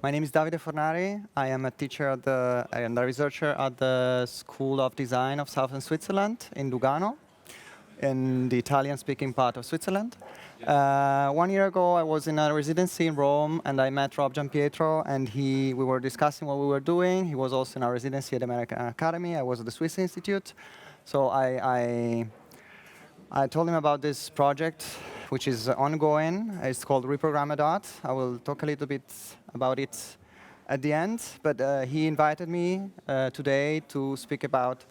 My name is Davide Fornari. I am a teacher and a researcher at the School of Design of Southern Switzerland in Lugano, in the Italian-speaking part of Switzerland. 1 year ago, I was in a residency in Rome, and I met Rob Giampietro, and we were discussing what we were doing. He was also in our residency at the American Academy. I was at the Swiss Institute. So I told him about this project, which is ongoing. It's called Reprogramma. I will talk a little bit about it at the end, but he invited me today to speak about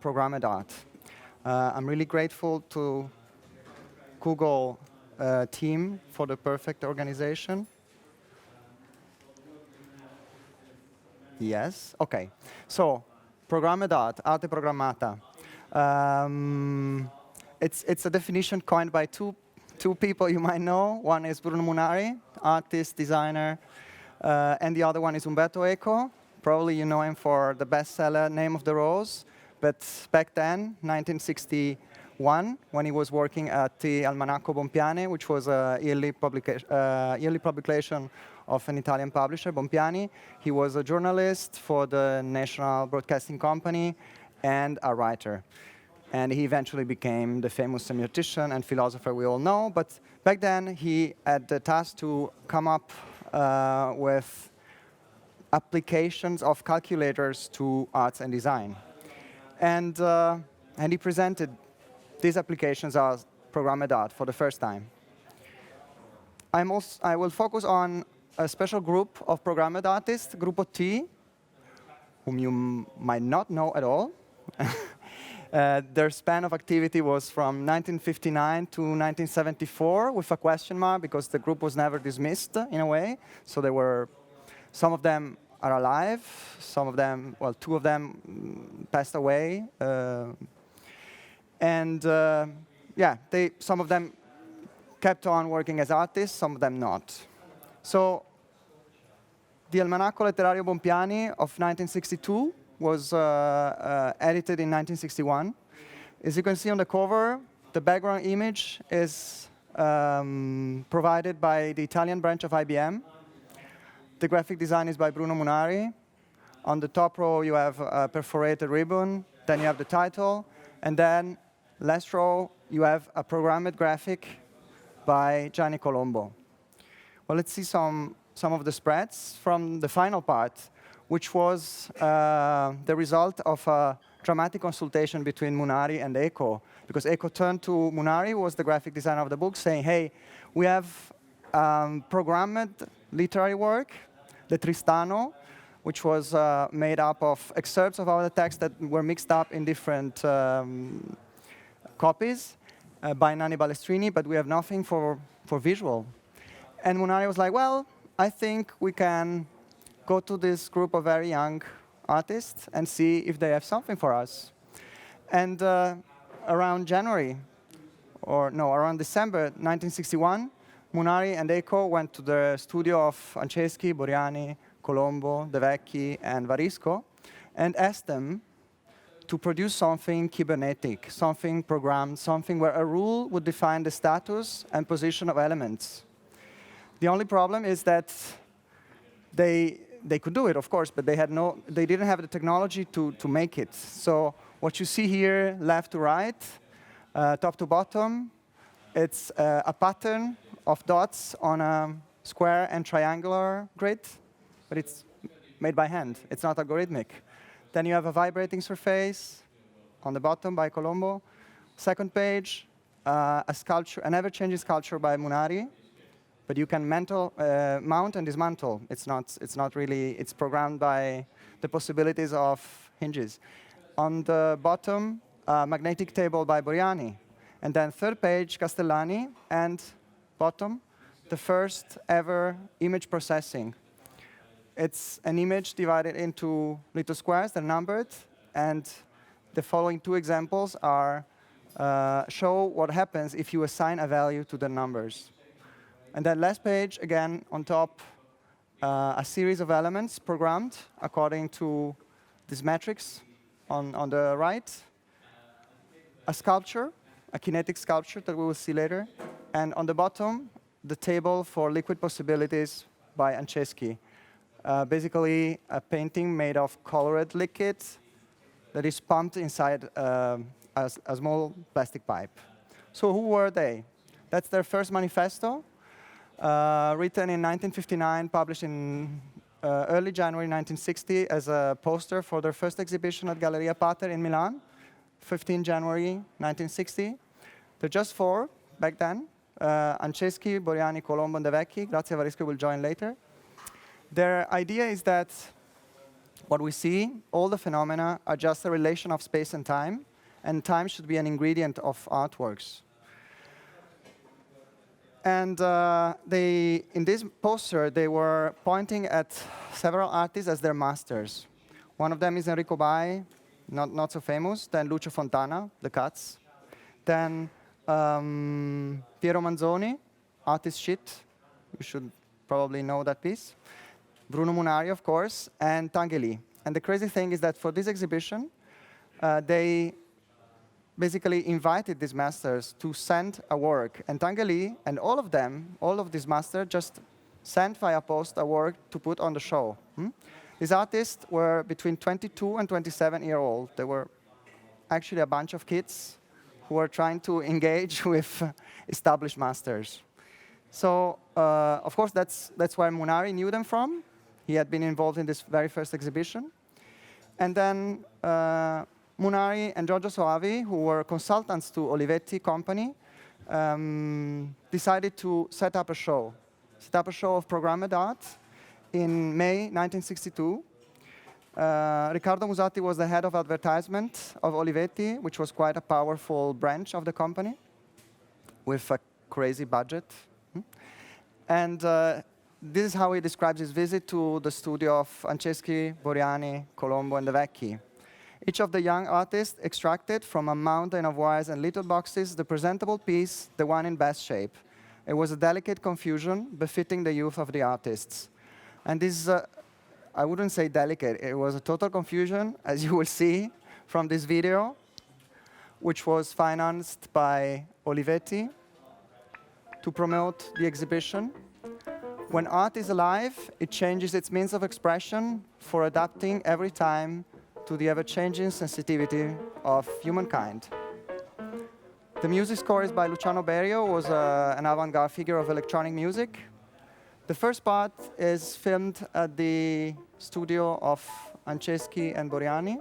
Programma. I'm really grateful to Google team for the perfect organization. Yes, okay. So, Programma. Arte Programmata. It's a definition coined by two people you might know. One is Bruno Munari, artist, designer, and the other one is Umberto Eco. Probably you know him for the bestseller Name of the Rose. But back then, 1961, when he was working at the Almanacco Bompiani, which was a yearly publication of an Italian publisher, Bompiani, he was a journalist for the National Broadcasting Company and a writer. And he eventually became the famous semiotician and philosopher we all know. But back then, he had the task to come up with applications of calculators to arts and design. And he presented these applications as Programma for the first time. I will focus on a special group of Programma artists, Gruppo T, whom you might not know at all. Their span of activity was from 1959 to 1974, with a question mark, because the group was never dismissed, in a way. So some of them are alive, some of them, well, two of them passed away. Some of them kept on working as artists, some of them not. So, the Almanacco Letterario Bompiani of 1962 was edited in 1961. As you can see on the cover, the background image is provided by the Italian branch of IBM. The graphic design is by Bruno Munari. On the top row, you have a perforated ribbon. Then you have the title. And then, last row, you have a programmed graphic by Gianni Colombo. Well, let's see some of the spreads from the final part, which was the result of a dramatic consultation between Munari and Eco. Because Eco turned to Munari, who was the graphic designer of the book, saying, hey, we have programmed literary work, the Tristano, which was made up of excerpts of our text that were mixed up in different copies by Nanni Balestrini, but we have nothing for visual. And Munari was like, well, I think we can go to this group of very young artists and see if they have something for us. And around December 1961, Munari and Eco went to the studio of Anceschi, Boriani, Colombo, De Vecchi, and Varisco, and asked them to produce something cybernetic, something programmed, something where a rule would define the status and position of elements. The only problem is that they could do it, of course, but they didn't have the technology to make it. So what you see here, left to right, top to bottom, it's a pattern of dots on a square and triangular grid, but it's made by hand. It's not algorithmic. Then you have a vibrating surface on the bottom by Colombo. Second page, a sculpture, an ever-changing sculpture by Munari, but you can mount and dismantle. It's not really, it's programmed by the possibilities of hinges. On the bottom, a magnetic table by Boriani. And then third page, Castellani, and bottom, the first ever image processing. It's an image divided into little squares, they're numbered, and the following two examples show what happens if you assign a value to the numbers. And then last page, again, on top, a series of elements programmed according to these metrics on the right. A sculpture, a kinetic sculpture that we will see later. And on the bottom, the table for liquid possibilities by Anceschi. basically a painting made of colored liquid that is pumped inside a small plastic pipe. So who were they? That's their first manifesto, written in 1959, published in early January 1960 as a poster for their first exhibition at Galleria Pater in Milan, 15 January 1960. They're just four back then. Anceschi, Boriani, Colombo, and De Vecchi. Grazia Varisco will join later. Their idea is that what we see, all the phenomena, are just a relation of space and time should be an ingredient of artworks. And in this poster, they were pointing at several artists as their masters. One of them is Enrico Bai, not so famous. Then Lucio Fontana, the Cats. Then Piero Manzoni, Artist Shit. You should probably know that piece. Bruno Munari, of course, and Tanguy. And the crazy thing is that for this exhibition, they basically invited these masters to send a work. And Tanguy and all of them, all of these masters, just sent via post a work to put on the show. These artists were between 22 and 27-year-old. They were actually a bunch of kids who were trying to engage with established masters. So, of course, that's where Munari knew them from. He had been involved in this very first exhibition. And then Munari and Giorgio Soavi, who were consultants to Olivetti company, decided to set up a show of programmed art in May 1962. Riccardo Musatti was the head of advertisement of Olivetti, which was quite a powerful branch of the company with a crazy budget. And this is how he describes his visit to the studio of Anceschi, Boriani, Colombo, and De Vecchi. Each of the young artists extracted from a mountain of wires and little boxes the presentable piece, the one in best shape. It was a delicate confusion befitting the youth of the artists. And this, I wouldn't say delicate, it was a total confusion, as you will see from this video, which was financed by Olivetti to promote the exhibition. When art is alive, it changes its means of expression for adapting every time to the ever-changing sensitivity of humankind. The music score is by Luciano Berio, who was an avant-garde figure of electronic music. The first part is filmed at the studio of Anceschi and Boriani.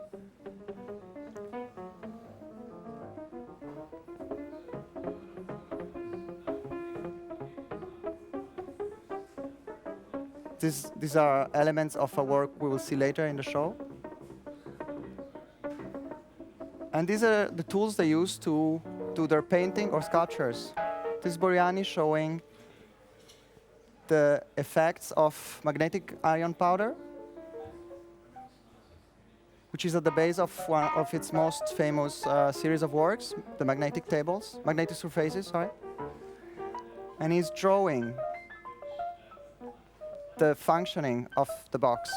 These are elements of a work we will see later in the show. And these are the tools they use to do their painting or sculptures. This is Boriani showing the effects of magnetic iron powder, which is at the base of one of its most famous series of works, the magnetic surfaces, sorry. And he's drawing the functioning of the box.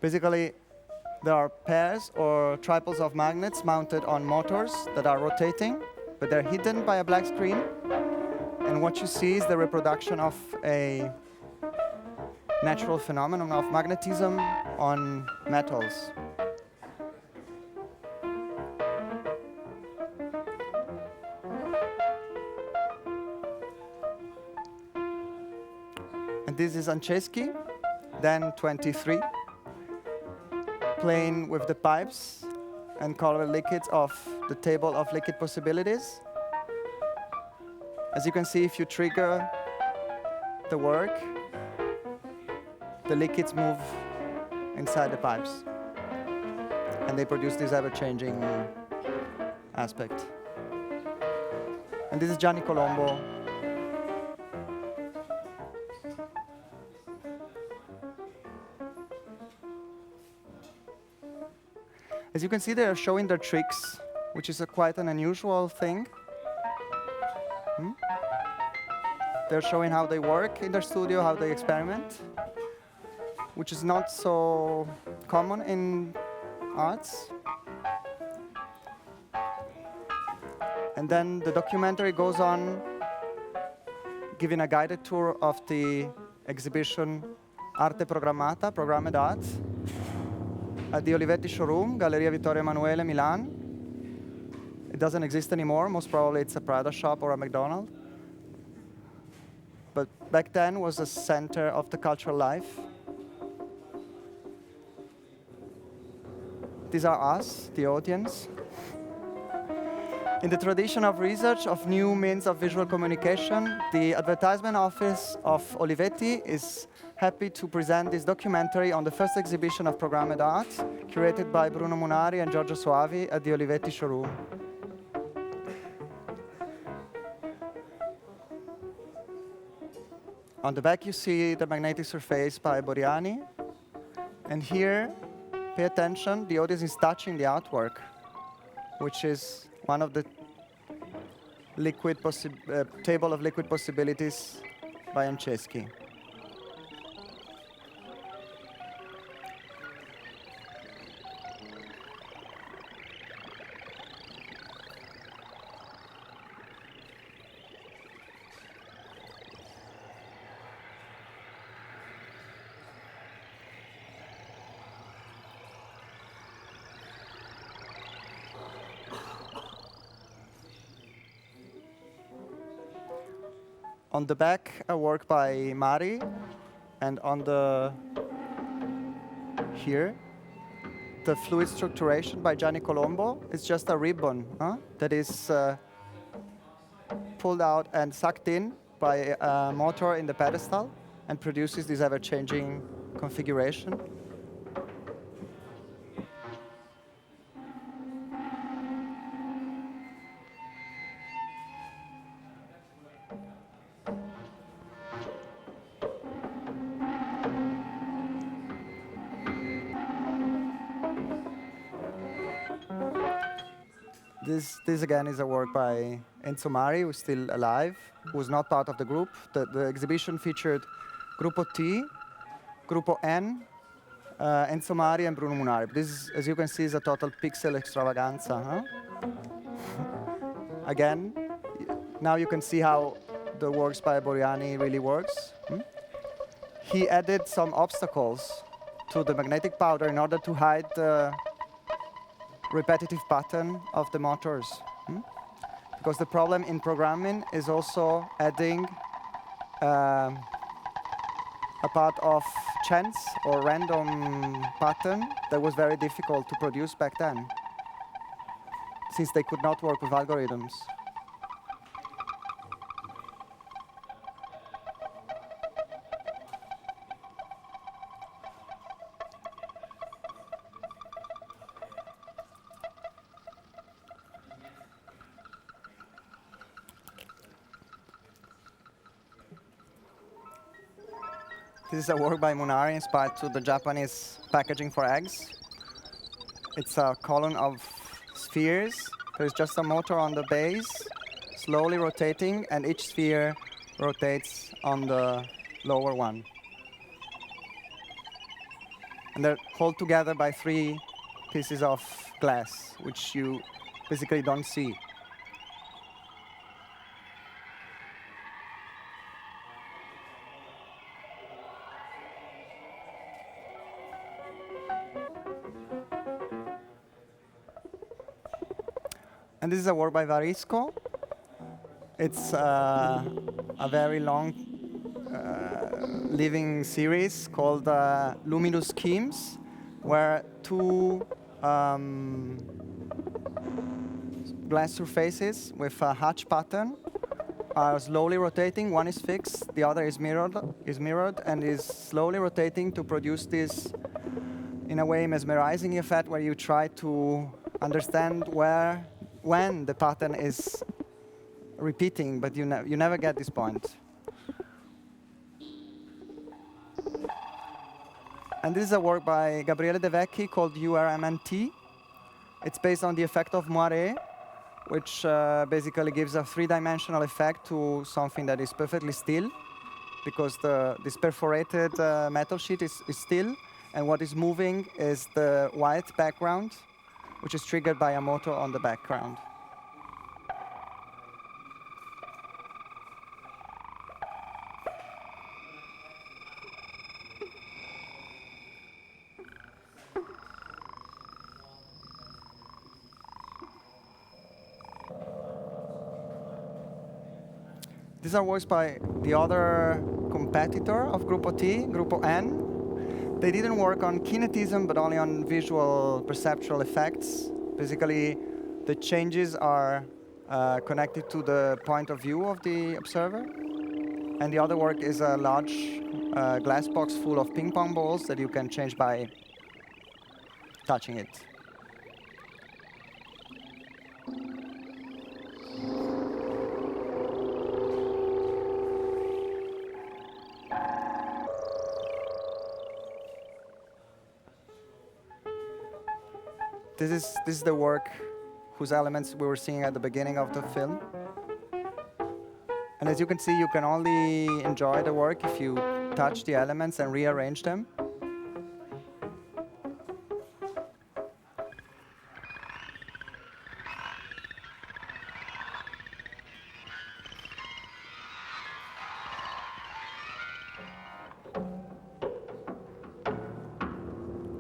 Basically, there are pairs or tripods of magnets mounted on motors that are rotating, but they're hidden by a black screen. And what you see is the reproduction of a natural phenomenon of magnetism on metals. And this is Anceschi, then 23, playing with the pipes and colored liquids of the table of liquid possibilities. As you can see, if you trigger the work, the liquids move inside the pipes. And they produce this ever-changing aspect. And this is Gianni Colombo. As you can see, they are showing their tricks, which is quite an unusual thing. They're showing how they work in their studio, how they experiment, which is not so common in arts. And then the documentary goes on giving a guided tour of the exhibition Arte Programmata, Programmed Art, at the Olivetti showroom, Galleria Vittorio Emanuele, Milan. It doesn't exist anymore. Most probably it's a Prada shop or a McDonald's. But back then was the center of the cultural life. These are us, the audience. In the tradition of research of new means of visual communication, the advertisement office of Olivetti is happy to present this documentary on the first exhibition of Programmed Art, curated by Bruno Munari and Giorgio Soavi at the Olivetti showroom. On the back you see the magnetic surface by Boriani. And here, pay attention, the audience is touching the artwork, which is one of the table of liquid possibilities by Anceschi. On the back, a work by Mari, and on the here, the fluid structuration by Gianni Colombo. It's just a ribbon that is pulled out and sucked in by a motor in the pedestal and produces this ever-changing configuration. This again is a work by Enzo Mari, who's still alive, who's not part of the group. The exhibition featured Gruppo T, Gruppo N, Enzo Mari, and Bruno Munari. This, as you can see, is a total pixel extravaganza. Again, now you can see how the works by Boriani really works. He added some obstacles to the magnetic powder in order to hide the repetitive pattern of the motors. Because the problem in programming is also adding a part of chance or random pattern that was very difficult to produce back then, since they could not work with algorithms. This is a work by Munari inspired to the Japanese packaging for eggs. It's a column of spheres. There's just a motor on the base, slowly rotating, and each sphere rotates on the lower one. And they're held together by 3 pieces of glass, which you basically don't see. And this is a work by Varisco. It's a very long living series called Luminous Schemes, where 2 glass surfaces with a hatch pattern are slowly rotating. One is fixed, the other is mirrored, and is slowly rotating to produce this, in a way, mesmerizing effect where you try to understand when the pattern is repeating, but you never get this point. And this is a work by Gabriele De Vecchi called URMNT. It's based on the effect of Moiré, which basically gives a 3-dimensional effect to something that is perfectly still, because this perforated metal sheet is still, and what is moving is the white background, which is triggered by a motor on the background. These are works by the other competitor of Gruppo T, Gruppo N. They didn't work on kinetism, but only on visual perceptual effects. Basically, the changes are connected to the point of view of the observer. And the other work is a large glass box full of ping pong balls that you can change by touching it. This is the work whose elements we were seeing at the beginning of the film. And as you can see, you can only enjoy the work if you touch the elements and rearrange them.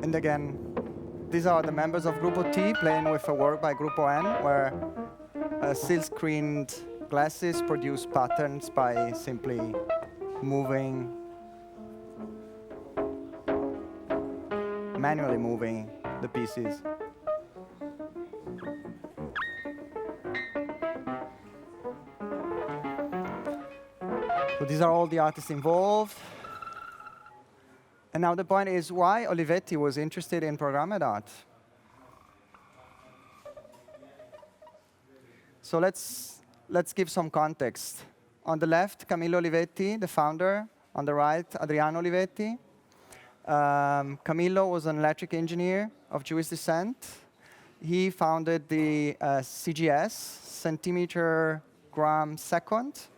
And again, these are the members of Gruppo T playing with a work by Gruppo N, where silk-screened glasses produce patterns by simply manually moving the pieces. So these are all the artists involved. And now the point is why Olivetti was interested in programmed art. So let's give some context. On the left, Camillo Olivetti, the founder. On the right, Adriano Olivetti. Camillo was an electric engineer of Jewish descent. He founded the CGS, centimeter gram second,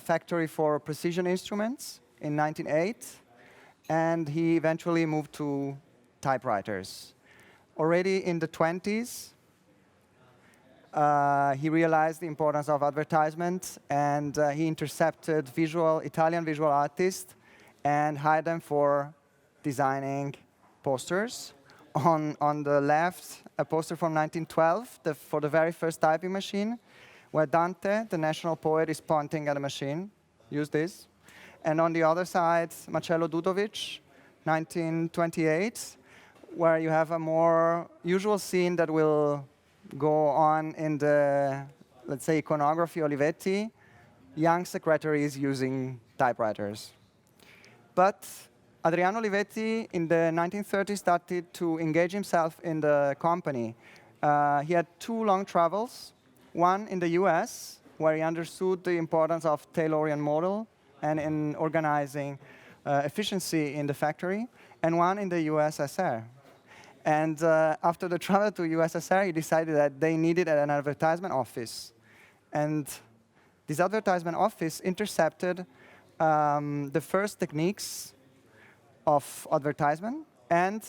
factory for precision instruments in 1908. And he eventually moved to typewriters. Already in the 20s, he realized the importance of advertisement, and he intercepted Italian visual artists and hired them for designing posters. On the left, a poster from 1912 for the very first typing machine, where Dante, the national poet, is pointing at a machine. Use this. And on the other side, Marcello Dudovic, 1928, where you have a more usual scene that will go on in the, let's say, iconography Olivetti, young secretaries using typewriters. But Adriano Olivetti, in the 1930s, started to engage himself in the company. He had 2 long travels, one in the US, where he understood the importance of Taylorian model and in organizing efficiency in the factory, and one in the USSR. And after the travel to USSR, he decided that they needed an advertisement office. And this advertisement office intercepted the first techniques of advertisement and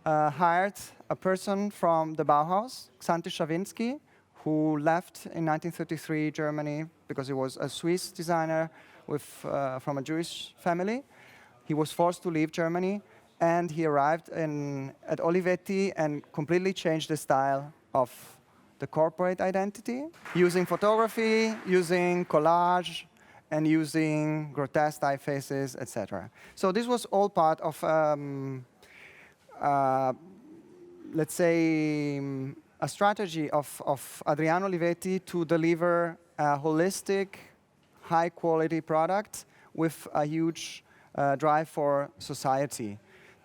hired a person from the Bauhaus, Xanthi Schawinsky, who left in 1933 Germany because he was a Swiss designer from a Jewish family. He was forced to leave Germany, and he arrived at Olivetti and completely changed the style of the corporate identity, using photography, using collage, and using grotesque typefaces, etc. So this was all part of, let's say, a strategy of Adriano Olivetti to deliver a holistic, high-quality product with a huge drive for society.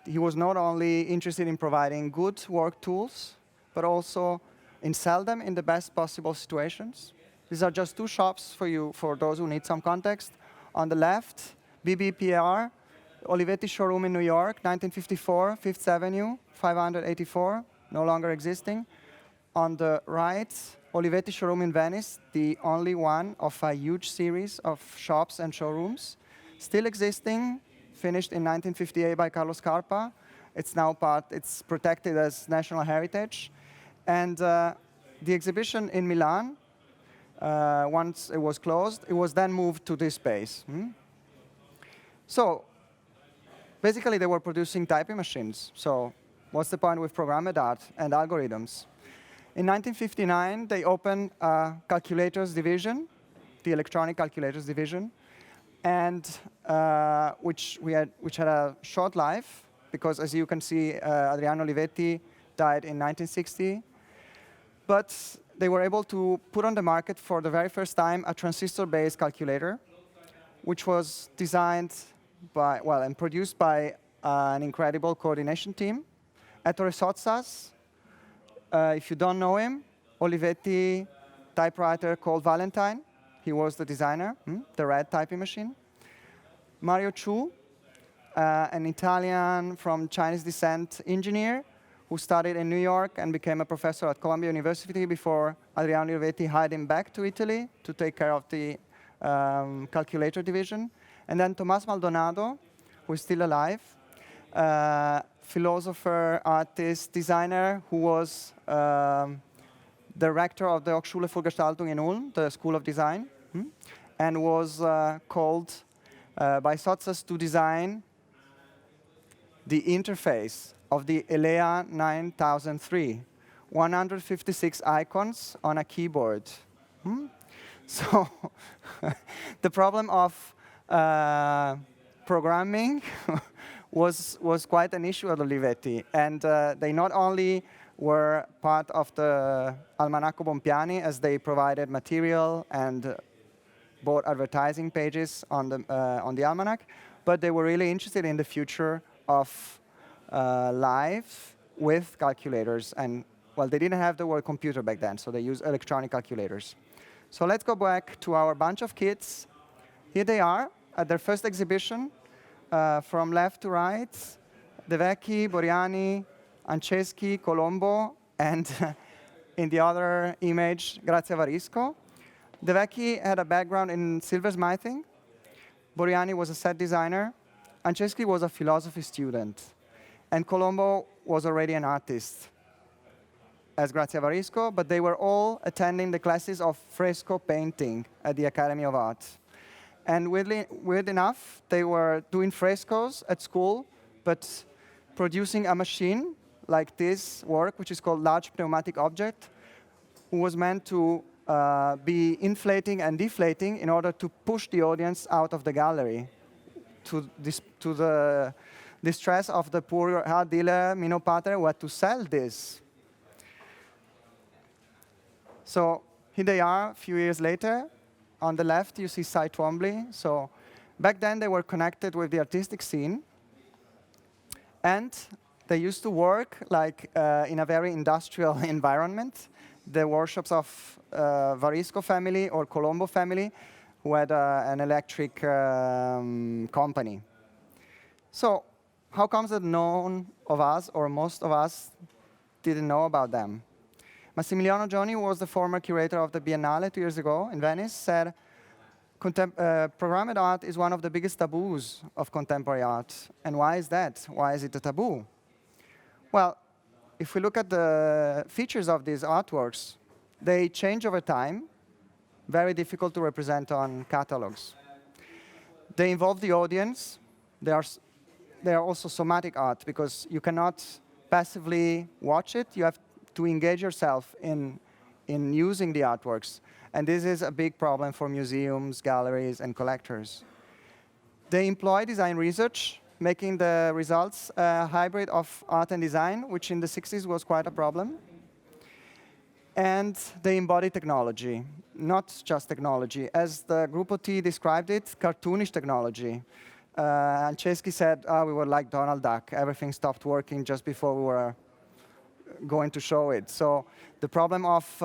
He was not only interested in providing good work tools, but also in sell them in the best possible situations. These are just 2 shops for you, for those who need some context. On the left, BBPR, Olivetti showroom in New York, 1954, 5th Avenue, 584, no longer existing. On the right, Olivetti showroom in Venice, the only one of a huge series of shops and showrooms, still existing, finished in 1958 by Carlo Scarpa. It's now it's protected as national heritage. And the exhibition in Milan, once it was closed, it was then moved to this space. So basically, they were producing typing machines. So what's the point with programmed art and algorithms? In 1959, they opened a calculators division the electronic calculators division, and which had a short life, because as you can see, Adriano Olivetti died in 1960. But they were able to put on the market for the very first time a transistor-based calculator, which was designed by, well, and produced by an incredible coordination team. Ettore Sozzas, if you don't know him, Olivetti typewriter called Valentine. He was the designer, the red typing machine. Mario Chu, an Italian from Chinese descent engineer who studied in New York and became a professor at Columbia University before Adriano Olivetti hired him back to Italy to take care of the calculator division. And then Tomás Maldonado, who is still alive, philosopher, artist, designer, who was director of the Hochschule für Gestaltung in Ulm, the School of Design, and was called by Sozzas to design the interface of the ELEA 9003, 156 icons on a keyboard. So the problem of programming was quite an issue at Olivetti. And they not only were part of the Almanacco Bompiani, as they provided material and bought advertising pages on the almanac, but they were really interested in the future of life with calculators. And, well, they didn't have the word computer back then, so they used electronic calculators. So let's go back to our bunch of kids. Here they are at their first exhibition, from left to right, De Vecchi, Boriani, Anceschi, Colombo, and in the other image, Grazia Varisco. De Vecchi had a background in silversmithing. Boriani was a set designer. Anceschi was a philosophy student. And Colombo was already an artist, as Grazia Varisco, but they were all attending the classes of fresco painting at the Academy of Art. And weird enough, they were doing frescoes at school, but producing a machine like this work, which is called Large Pneumatic Object, who was meant to be inflating and deflating in order to push the audience out of the gallery to the distress of the poor art dealer, Mino Pater, who had to sell this. So here they are a few years later. On the left, you see Cy Twombly. So back then, they were connected with the artistic scene. And they used to work like in a very industrial environment. The workshops of Varisco family or Colombo family, who had an electric company. So how comes that none of us, or most of us, didn't know about them? Massimiliano Gioni, who was the former curator of the Biennale 2 years ago in Venice, said, programmed art is one of the biggest taboos of contemporary art. And why is that? Why is it a taboo? Well, if we look at the features of these artworks, they change over time, very difficult to represent on catalogs. They involve the audience. They are also somatic art, because you cannot passively watch it. You have to engage yourself in using the artworks. And this is a big problem for museums, galleries, and collectors. They employ design research, making the results a hybrid of art and design, which in the 60s was quite a problem. And they embody technology, not just technology. As the Gruppo T described it, cartoonish technology. Anceschi said, we were like Donald Duck. Everything stopped working just before we were going to show it. So the problem of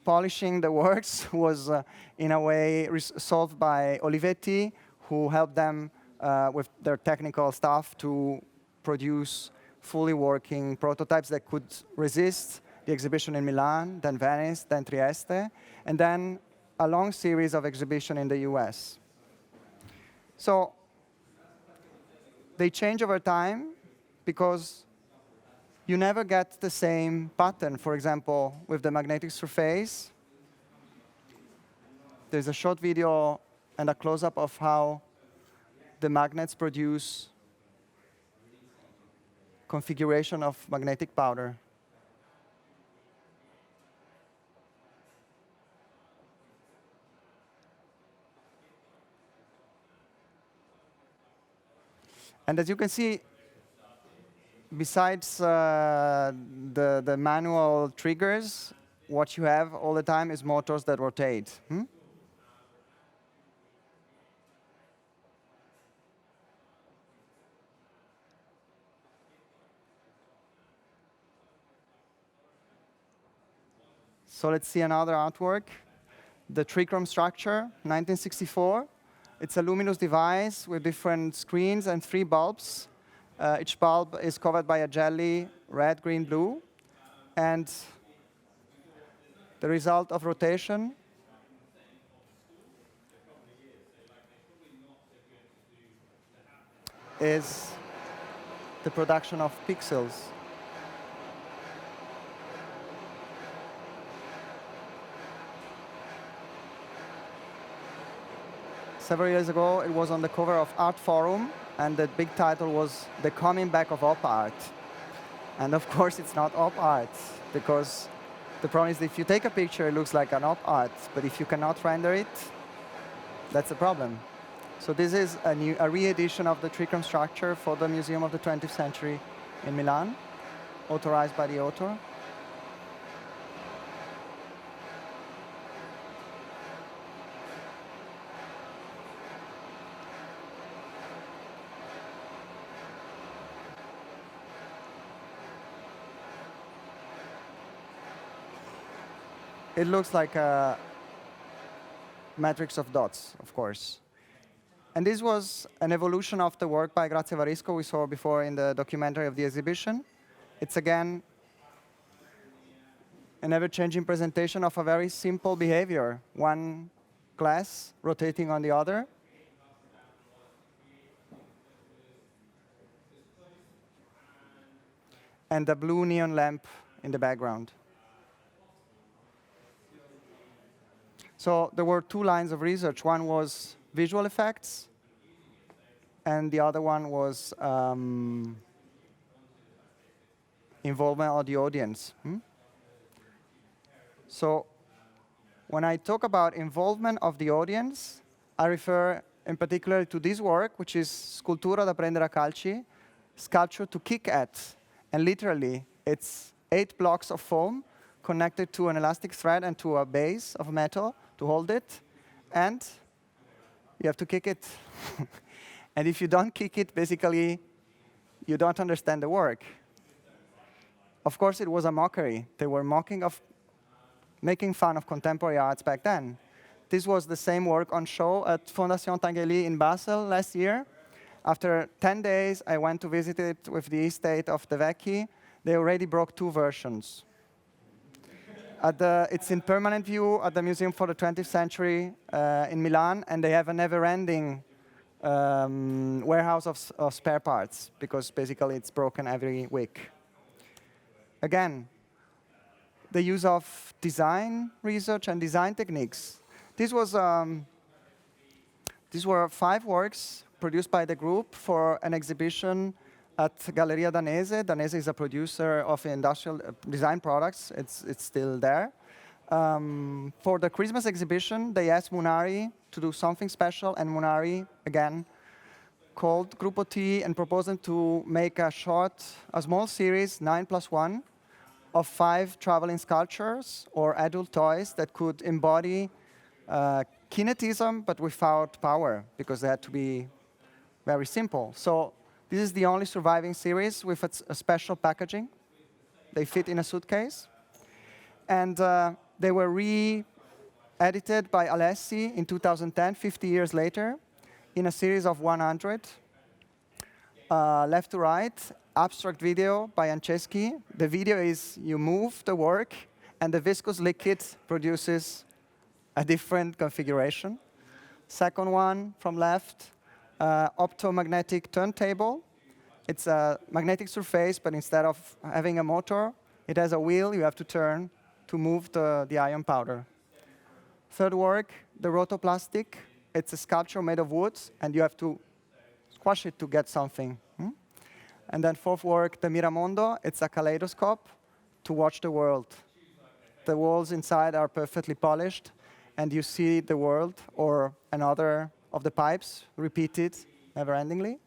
polishing the works was, in a way, solved by Olivetti, who helped them with their technical stuff to produce fully working prototypes that could resist the exhibition in Milan, then Venice, then Trieste, and then a long series of exhibitions in the US. So they change over time because you never get the same pattern. For example, with the magnetic surface, there's a short video and a close-up of how the magnets produce configuration of magnetic powder. And as you can see, besides the manual triggers, what you have all the time is motors that rotate. So let's see another artwork. The trichrome structure, 1964. It's a luminous device with different screens and 3 bulbs. Each bulb is covered by a jelly, red, green, blue. And the result of rotation is the production of pixels. Several years ago, it was on the cover of Art Forum, and the big title was The Coming Back of Op Art. And of course, it's not op art, because the problem is that if you take a picture, it looks like an op art, but if you cannot render it, that's a problem. So this is a re-edition of the trichrome structure for the Museum of the 20th Century in Milan, authorized by the author. It looks like a matrix of dots, of course. And this was an evolution of the work by Grazia Varisco we saw before in the documentary of the exhibition. It's again an ever-changing presentation of a very simple behavior. One glass rotating on the other. And a blue neon lamp in the background. So there were 2 lines of research. One was visual effects, and the other one was involvement of the audience. So when I talk about involvement of the audience, I refer in particular to this work, which is Scultura da prendere a calci, sculpture to kick at. And literally, it's 8 blocks of foam connected to an elastic thread and to a base of metal to hold it, and you have to kick it. And if you don't kick it, basically, you don't understand the work. Of course, it was a mockery. They were making fun of contemporary arts back then. This was the same work on show at Fondation Tinguely in Basel last year. After 10 days, I went to visit it with the estate of De Vecchi. They already broke 2 versions. It's in permanent view at the Museum for the 20th Century in Milan, and they have a never-ending warehouse of spare parts, because basically it's broken every week. Again, the use of design research and design techniques. These were 5 works produced by the group for an exhibition at Galleria Danese. Danese is a producer of industrial design products. It's still there. For the Christmas exhibition, they asked Munari to do something special, and Munari, again, called Gruppo T and proposed them to make a small series, 9+1, of 5 traveling sculptures or adult toys that could embody kinetism, but without power, because they had to be very simple. So this is the only surviving series with a special packaging. They fit in a suitcase. And they were re-edited by Alessi in 2010, 50 years later, in a series of 100. Left to right, abstract video by Anceschi. The video is you move the work, and the viscous liquid produces a different configuration. Second one from left, optomagnetic turntable. It's a magnetic surface, but instead of having a motor, it has a wheel you have to turn to move the iron powder. Third work, the rotoplastic. It's a sculpture made of wood, and you have to squash it to get something. And then fourth work, the Miramondo. It's a kaleidoscope to watch the world. The walls inside are perfectly polished, and you see the world or another of the pipes repeated never-endingly.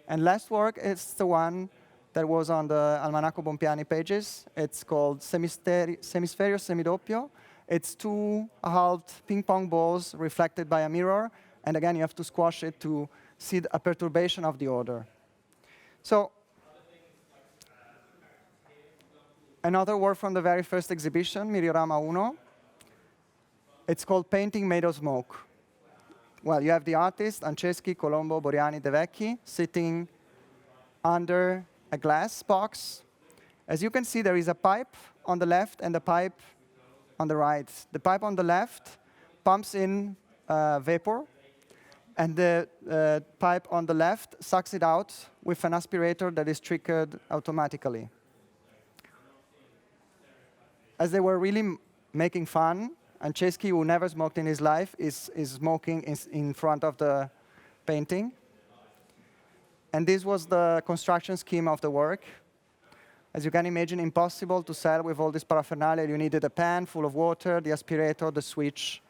And last work is the one that was on the Almanacco Bompiani pages. It's called Semisferio Semidoppio. It's two halved ping-pong balls reflected by a mirror. And again, you have to squash it to see a perturbation of the order. So another work from the very first exhibition, Miriorama Uno. It's called Painting Made of Smoke. Well, you have the artists, Anceschi, Colombo, Boriani, De Vecchi, sitting under a glass box. As you can see, there is a pipe on the left and a pipe on the right. The pipe on the left pumps in vapor, and the pipe on the left sucks it out with an aspirator that is triggered automatically. As they were really making fun, Anceschi, who never smoked in his life, is smoking in front of the painting. And this was the construction scheme of the work. As you can imagine, impossible to sell with all this paraphernalia. You needed a pan full of water, the aspirator, the switch.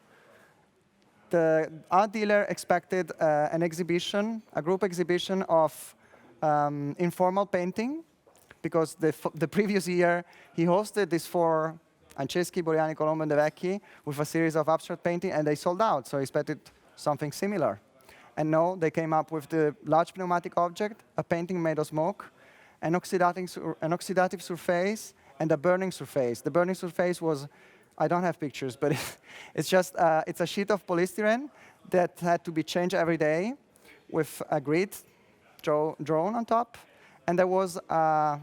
The art dealer expected an exhibition, a group exhibition of informal painting, because the previous year he hosted this for Anceschi, Boriani, Colombo, and De Vecchi with a series of abstract painting, and they sold out, so he expected something similar. And no, they came up with the large pneumatic object, a painting made of smoke, an oxidative surface, and a burning surface. The burning surface was, I don't have pictures, but it's just, it's a sheet of polystyrene that had to be changed every day with a grid drawn on top, and there was a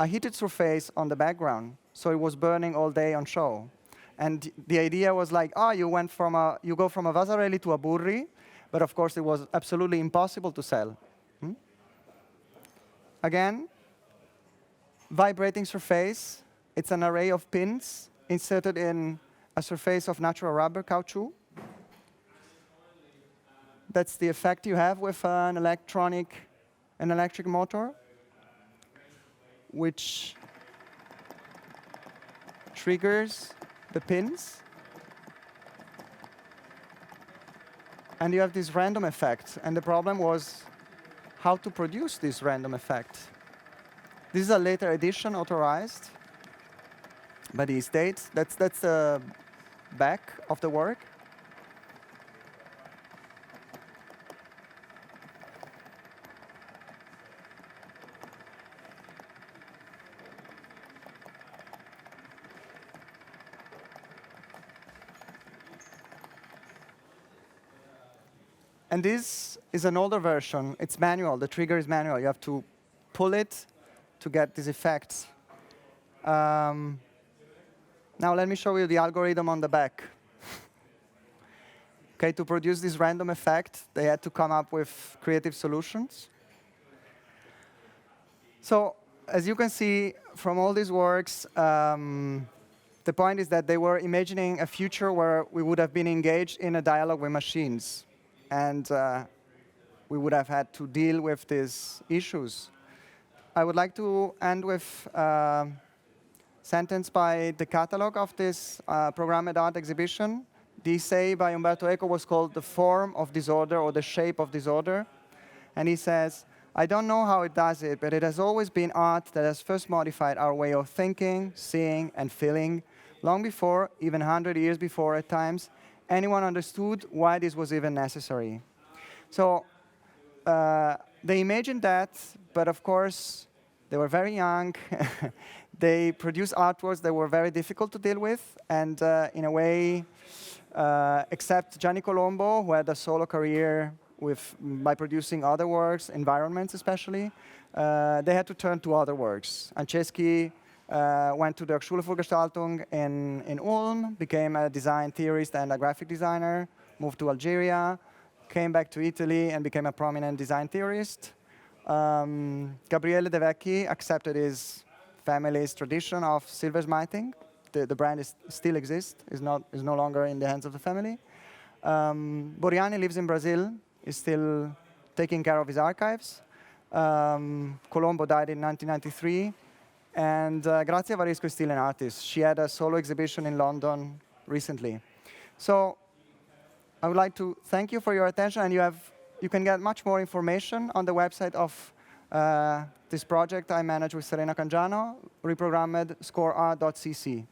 heated surface on the background, so it was burning all day on show. And the idea was like, oh, you go from a Vasarely to a Burri, but of course it was absolutely impossible to sell. Again, vibrating surface. It's an array of pins inserted in a surface of natural rubber, caoutchouc. That's the effect you have with an electric motor, which triggers the pins. And you have this random effect. And the problem was how to produce this random effect. This is a later edition, authorized by the estate. That's the back of the work. And this is an older version. It's manual. The trigger is manual. You have to pull it to get these effects. Now let me show you the algorithm on the back. Okay, to produce this random effect, they had to come up with creative solutions. So as you can see from all these works, the point is that they were imagining a future where we would have been engaged in a dialogue with machines. And we would have had to deal with these issues. I would like to end with a sentence by the catalog of this programmed art exhibition. The essay by Umberto Eco was called The Form of Disorder, or The Shape of Disorder. And he says, I don't know how it does it, but it has always been art that has first modified our way of thinking, seeing, and feeling, long before, even 100 years before at times, anyone understood why this was even necessary. So they imagined that, but of course, they were very young. They produced artworks that were very difficult to deal with, and in a way, except Gianni Colombo, who had a solo career by producing other works, environments especially, they had to turn to other works. Anceschi went to the Hochschule für Gestaltung in Ulm, became a design theorist and a graphic designer, moved to Algeria, came back to Italy and became a prominent design theorist. Gabriele De Vecchi accepted his family's tradition of silversmithing. The brand still exists, is no longer in the hands of the family. Boriani lives in Brazil, is still taking care of his archives. Colombo died in 1993. And Grazia Varisco is still an artist. She had a solo exhibition in London recently. So I would like to thank you for your attention, and you have you can get much more information on the website of this project I manage with Serena Cangiano, reprogrammed scoreart.cc.